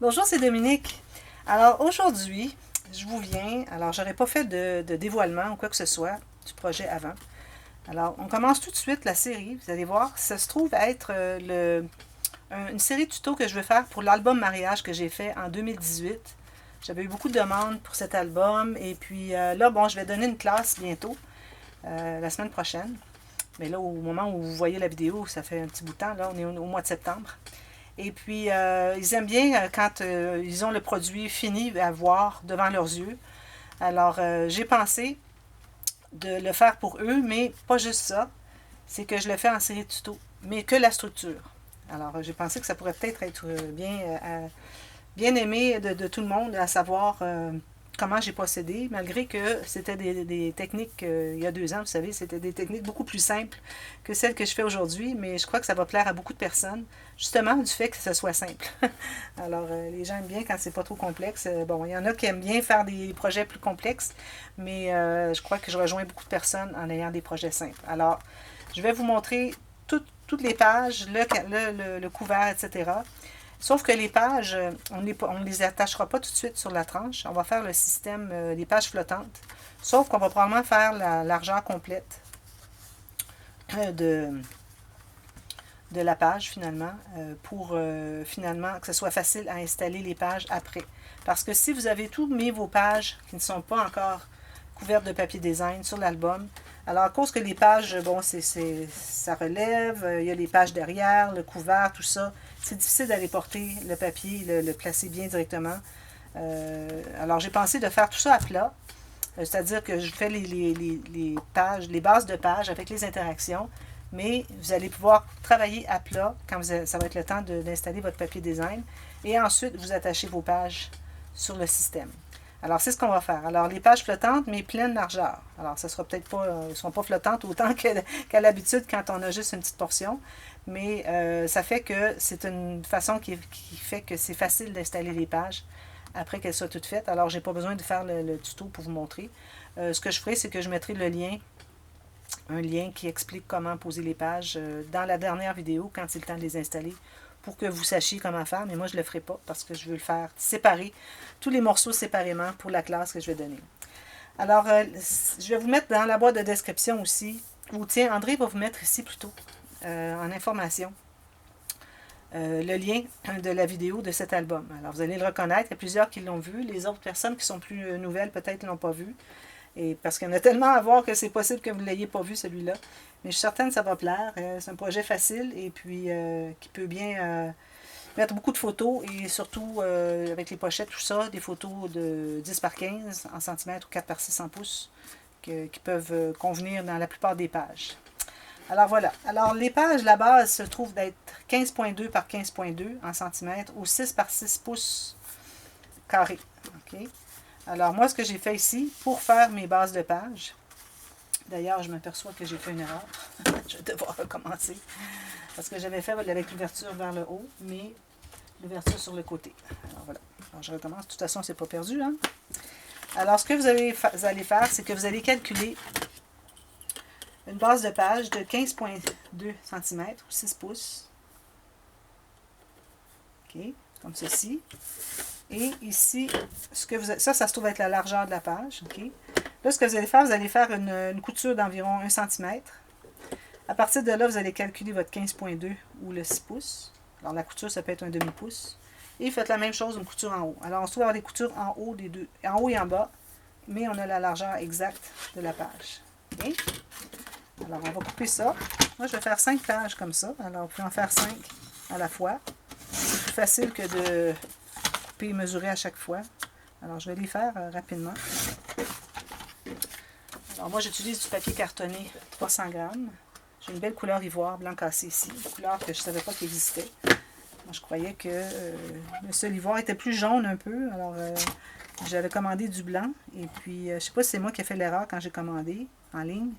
Bonjour, c'est Dominique. Alors aujourd'hui, je vous viens, alors j'aurais pas fait de dévoilement ou quoi que ce soit du projet avant. Alors on commence tout de suite la série, vous allez voir, ça se trouve être une série de tutos que je vais faire pour l'album mariage que j'ai fait en 2018. J'avais eu beaucoup de demandes pour cet album et puis là, bon, je vais donner une classe bientôt, la semaine prochaine. Mais là, au moment où vous voyez la vidéo, ça fait un petit bout de temps, là, on est au mois de septembre. Et puis, ils aiment bien quand ils ont le produit fini à voir devant leurs yeux. Alors, j'ai pensé de le faire pour eux, mais pas juste ça. C'est que je le fais en série de tutos, mais que la structure. Alors, j'ai pensé que ça pourrait peut-être être bien aimé de tout le monde, à savoir comment j'ai procédé, malgré que c'était des techniques, il y a 2 ans, vous savez, c'était des techniques beaucoup plus simples que celles que je fais aujourd'hui, mais je crois que ça va plaire à beaucoup de personnes, justement du fait que ce soit simple. Alors, les gens aiment bien quand c'est pas trop complexe. Bon, il y en a qui aiment bien faire des projets plus complexes, mais je crois que je rejoins beaucoup de personnes en ayant des projets simples. Alors, je vais vous montrer toutes les pages, le couvert, etc. Sauf que les pages, on ne les attachera pas tout de suite sur la tranche. On va faire le système des pages flottantes. Sauf qu'on va probablement faire la largeur complète de la page finalement, pour finalement que ce soit facile à installer les pages après. Parce que si vous avez tous mis vos pages qui ne sont pas encore couvertes de papier design sur l'album, alors à cause que les pages, bon, ça relève, il y a les pages derrière, le couvert, tout ça, c'est difficile d'aller porter le papier, le placer bien directement. Alors j'ai pensé de faire tout ça à plat, c'est-à-dire que je fais les pages, les bases de pages avec les interactions, mais vous allez pouvoir travailler à plat quand ça va être le temps d'installer votre papier design, et ensuite vous attachez vos pages sur le système. Alors, c'est ce qu'on va faire. Alors, les pages flottantes, mais pleine largeur. Alors, ça sera peut-être pas, elles ne seront pas flottantes autant qu'à l'habitude quand on a juste une petite portion, mais ça fait que c'est une façon qui fait que c'est facile d'installer les pages après qu'elles soient toutes faites. Alors, j'ai pas besoin de faire le tuto pour vous montrer. Ce que je ferai, c'est que je mettrai le lien, un lien qui explique comment poser les pages dans la dernière vidéo, quand c'est le temps de les installer, pour que vous sachiez comment faire, mais moi je ne le ferai pas parce que je veux le faire séparer, tous les morceaux séparément pour la classe que je vais donner. Alors, je vais vous mettre dans la boîte de description aussi, ou tiens, André va vous mettre ici plutôt, en information, le lien de la vidéo de cet album. Alors, vous allez le reconnaître, il y a plusieurs qui l'ont vu, les autres personnes qui sont plus nouvelles peut-être ne l'ont pas vu, et parce qu'il y en a tellement à voir que c'est possible que vous ne l'ayez pas vu celui-là. Mais je suis certaine que ça va plaire. C'est un projet facile et puis qui peut bien mettre beaucoup de photos et surtout avec les pochettes, tout ça, des photos de 10 par 15 en centimètres ou 4 par 6 en pouces qui peuvent convenir dans la plupart des pages. Alors voilà. Alors les pages, la base se trouve d'être 15,2 par 15,2 en centimètres ou 6 par 6 pouces carrés. OK? Alors moi, ce que j'ai fait ici, pour faire mes bases de pages, d'ailleurs, je m'aperçois que j'ai fait une erreur. Je vais devoir recommencer. Parce que j'avais fait avec l'ouverture vers le haut, mais l'ouverture sur le côté. Alors voilà. Alors je recommence. De toute façon, c'est pas perdu. Hein? Alors, ce que vous allez faire, c'est que vous allez calculer une base de page de 15,2 cm ou 6 pouces. OK? Comme ceci. Et ici, ça se trouve être la largeur de la page. OK? Là, ce que vous allez faire une couture d'environ 1 cm. À partir de là, vous allez calculer votre 15,2 ou le 6 pouces. Alors, la couture, ça peut être un demi-pouce. Et faites la même chose, une couture en haut. Alors, on se trouve avoir des coutures en haut, en haut et en bas, mais on a la largeur exacte de la page. OK? Alors, on va couper ça. Moi, je vais faire 5 pages comme ça. Alors, vous pouvez en faire 5 à la fois. C'est plus facile que de couper et mesurer à chaque fois. Alors, je vais les faire rapidement. Alors, moi, j'utilise du papier cartonné 300 grammes. J'ai une belle couleur ivoire, blanc cassé ici. Une couleur que je ne savais pas qu'il existait. Moi, je croyais que le seul ivoire était plus jaune un peu. Alors, j'avais commandé du blanc. Et puis, je ne sais pas si c'est moi qui ai fait l'erreur quand j'ai commandé en ligne.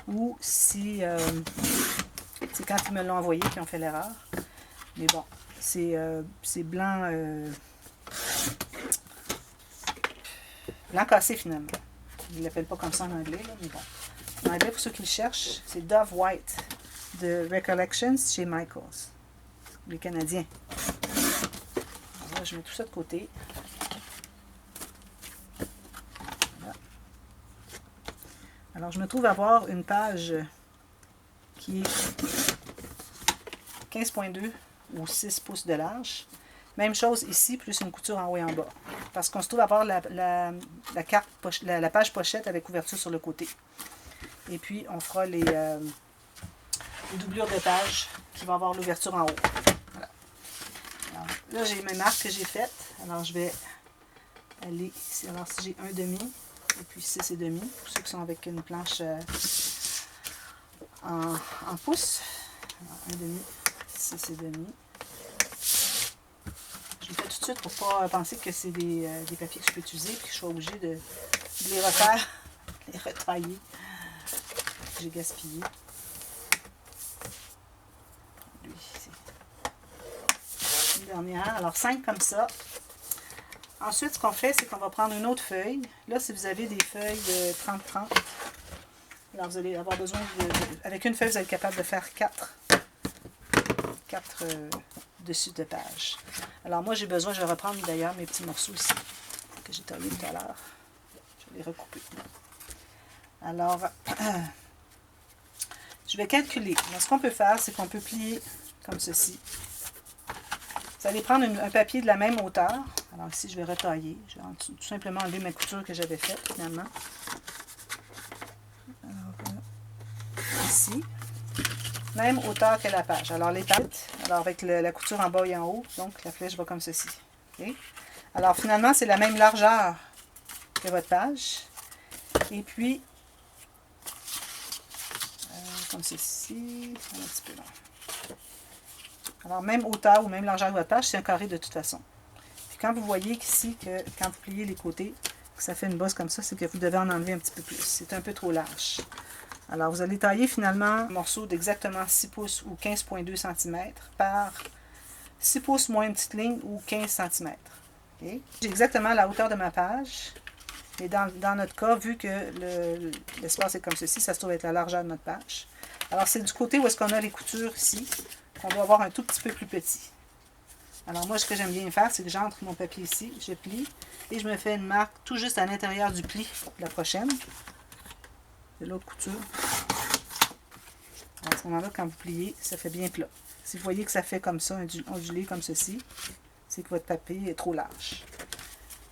Ou si c'est quand ils me l'ont envoyé qu'ils ont fait l'erreur. Mais bon, c'est blanc, blanc cassé finalement. Ils ne l'appellent pas comme ça en anglais, là, mais bon. En anglais, pour ceux qui le cherchent, c'est Dove White de Recollections chez Michaels, les Canadiens. Alors là, je mets tout ça de côté. Voilà. Alors, je me trouve avoir une page qui est 15,2 ou 6 pouces de large. Même chose ici, plus une couture en haut et en bas. Parce qu'on se trouve avoir la page pochette avec ouverture sur le côté. Et puis, on fera les doublures de page qui vont avoir l'ouverture en haut. Voilà. Alors, là, j'ai mes marques que j'ai faites. Alors, je vais aller ici. Alors, si j'ai 1,5 et puis 6,5, pour ceux qui sont avec une planche en pouces. Alors, 1,5, 6,5. Je le fais tout de suite pour ne pas penser que c'est des papiers que je peux utiliser et que je sois obligée de les refaire, les retailler. J'ai gaspillé. Lui, c'est une dernière. Alors, 5 comme ça. Ensuite, ce qu'on fait, c'est qu'on va prendre une autre feuille. Là, si vous avez des feuilles de 30-30, alors vous allez avoir besoin avec une feuille, vous êtes capable de faire 4 dessus de page. Alors moi j'ai besoin, je vais reprendre d'ailleurs mes petits morceaux ici que j'ai taillés tout à l'heure. Je vais les recouper. Alors je vais calculer. Alors, ce qu'on peut faire, c'est qu'on peut plier comme ceci. Vous allez prendre un papier de la même hauteur. Alors ici je vais retailler. Je vais tout simplement enlever ma couture que j'avais faite finalement. Alors ici. Même hauteur que la page. Alors les pages, alors avec la couture en bas et en haut, donc la flèche va comme ceci. Okay? Alors finalement, c'est la même largeur que votre page. Et puis, comme ceci, un petit peu long. Alors même hauteur ou même largeur que votre page, c'est un carré de toute façon. Puis quand vous voyez qu'ici, que quand vous pliez les côtés, que ça fait une bosse comme ça, c'est que vous devez en enlever un petit peu plus. C'est un peu trop large. Alors, vous allez tailler finalement un morceau d'exactement 6 pouces ou 15,2 cm par 6 pouces moins une petite ligne ou 15 cm. Okay? J'ai exactement la hauteur de ma page. Et dans notre cas, vu que l'espace est comme ceci, ça se trouve être la largeur de notre page. Alors, c'est du côté où est-ce qu'on a les coutures ici, qu'on doit avoir un tout petit peu plus petit. Alors, moi, ce que j'aime bien faire, c'est que j'entre mon papier ici, je plie, et je me fais une marque tout juste à l'intérieur du pli de la prochaine. De l'autre couture. Alors, à ce moment-là, quand vous pliez, ça fait bien plat. Si vous voyez que ça fait comme ça, ondulé comme ceci, c'est que votre papier est trop large.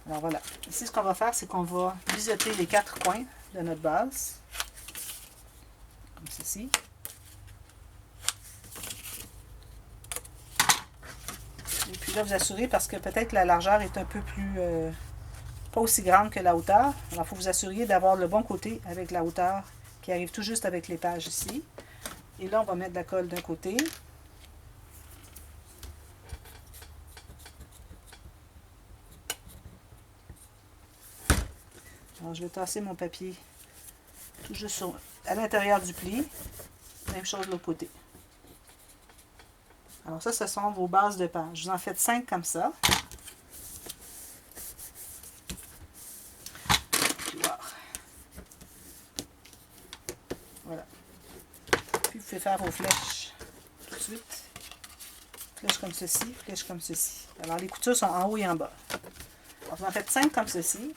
Alors voilà. Ici, ce qu'on va faire, c'est qu'on va biseauter les 4 coins de notre base. Comme ceci. Et puis là, vous assurez, parce que peut-être la largeur est un peu plus... pas aussi grande que la hauteur. Alors, il faut vous assurer d'avoir le bon côté avec la hauteur qui arrive tout juste avec les pages ici. Et là, on va mettre de la colle d'un côté. Alors, je vais tasser mon papier tout juste à l'intérieur du pli. Même chose de l'autre côté. Alors ça, ce sont vos bases de page. Vous en faites 5 comme ça. Voilà. Puis vous pouvez faire vos flèches tout de suite. Flèches comme ceci, flèches comme ceci. Alors les coutures sont en haut et en bas. Alors, vous en faites 5 comme ceci.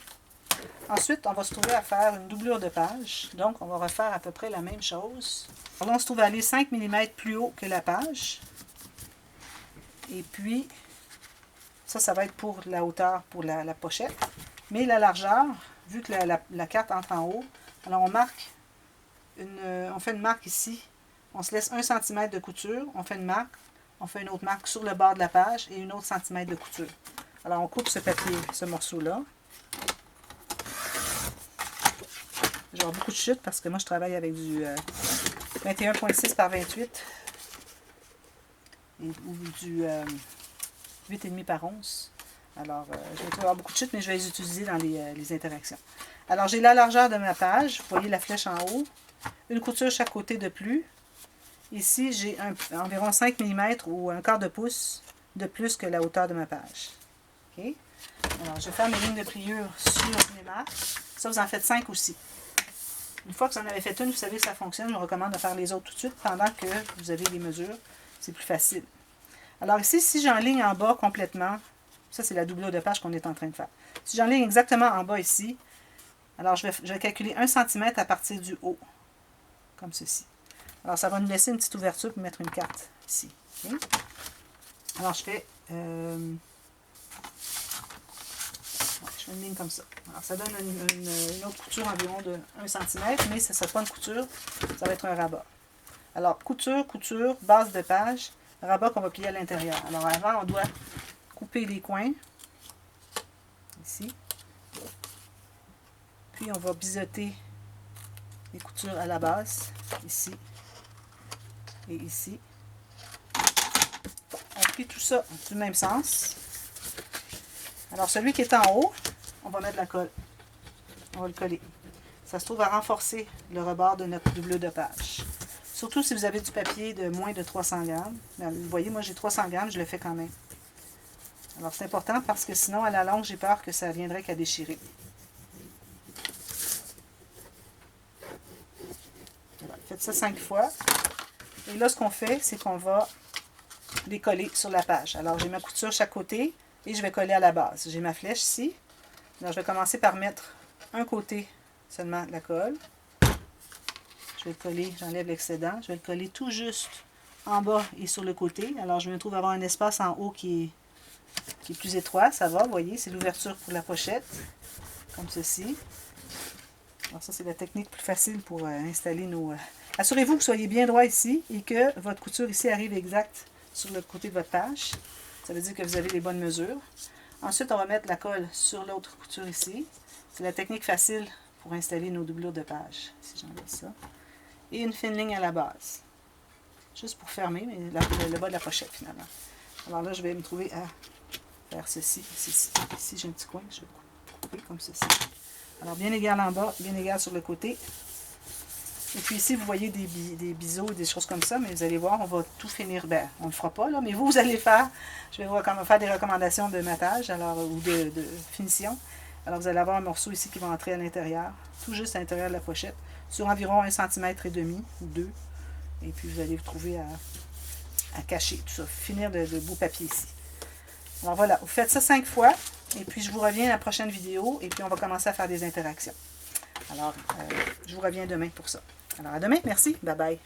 Ensuite, on va se trouver à faire une doublure de page. Donc, on va refaire à peu près la même chose. Alors là, on se trouve à aller 5 mm plus haut que la page. Et puis, ça va être pour la hauteur, pour la pochette. Mais la largeur, vu que la carte entre en haut, alors on marque, on fait une marque ici. On se laisse 1 cm de couture, on fait une marque, on fait une autre marque sur le bord de la page et une autre centimètre de couture. Alors, on coupe ce papier, ce morceau-là. Je vais avoir beaucoup de chutes parce que moi, je travaille avec du 21,6 par 28 ou du 8,5 par 11. Alors, je vais avoir beaucoup de chutes, mais je vais les utiliser dans les interactions. Alors, j'ai la largeur de ma page. Vous voyez la flèche en haut. Une couture chaque côté de plus. Ici, j'ai environ 5 mm ou un quart de pouce de plus que la hauteur de ma page. OK? Alors, je vais faire mes lignes de pliure sur mes marques. Ça, vous en faites 5 aussi. Une fois que vous en avez fait une, vous savez que ça fonctionne. Je vous recommande de faire les autres tout de suite pendant que vous avez les mesures. C'est plus facile. Alors ici, si j'enligne en bas complètement, Ça, c'est la doublure de page qu'on est en train de faire. Si j'enligne exactement en bas ici, alors je vais calculer 1 cm à partir du haut, comme ceci. Alors, ça va nous laisser une petite ouverture pour mettre une carte ici. Okay? Alors, je fais une ligne comme ça. Alors, ça donne une autre couture environ de 1 cm, mais ce ne sera pas une couture, ça va être un rabat. Alors, couture, couture, base de page, rabat qu'on va plier à l'intérieur. Alors, avant, on doit couper les coins, ici. Puis, on va biseauter les coutures à la base, ici et ici. On plie tout ça du même sens. Alors, celui qui est en haut, on va mettre la colle. On va le coller. Ça se trouve à renforcer le rebord de notre doublure de page. Surtout si vous avez du papier de moins de 300 grammes. Vous voyez, moi j'ai 300 grammes, je le fais quand même. Alors, c'est important parce que sinon, à la longue, j'ai peur que ça viendrait qu'à déchirer. Voilà, faites ça 5 fois. Et là, ce qu'on fait, c'est qu'on va les coller sur la page. Alors, j'ai ma couture chaque côté et je vais coller à la base. J'ai ma flèche ici. Alors, je vais commencer par mettre un côté seulement de la colle. Je vais le coller, j'enlève l'excédent. Je vais le coller tout juste en bas et sur le côté. Alors, je me trouve avoir un espace en haut qui est plus étroit. Ça va, vous voyez, c'est l'ouverture pour la pochette, comme ceci. Alors, ça, c'est la technique plus facile pour installer nos... Assurez-vous que vous soyez bien droit ici et que votre couture ici arrive exact sur le côté de votre page. Ça veut dire que vous avez les bonnes mesures. Ensuite, on va mettre la colle sur l'autre couture ici. C'est la technique facile pour installer nos doublures de page. Si j'enlève ça. Et une fine ligne à la base. Juste pour fermer mais le bas de la pochette finalement. Alors là, je vais me trouver à faire ceci, ceci. Ici, j'ai un petit coin, je vais couper comme ceci. Alors, bien égal en bas, bien égal sur le côté. Et puis ici, vous voyez des biseaux, des choses comme ça, mais vous allez voir, on va tout finir. Ben, on ne le fera pas, là, mais vous allez faire. Je vais vous faire des recommandations de matage alors, ou de finition. Alors, vous allez avoir un morceau ici qui va entrer à l'intérieur, tout juste à l'intérieur de la pochette, sur environ 1,5 cm ou 2. Et puis, vous allez vous trouver à cacher tout ça, finir de beau papier ici. Alors voilà, vous faites ça 5 fois, et puis je vous reviens à la prochaine vidéo, et puis on va commencer à faire des interactions. Alors, je vous reviens demain pour ça. Alors, à demain, merci, bye bye.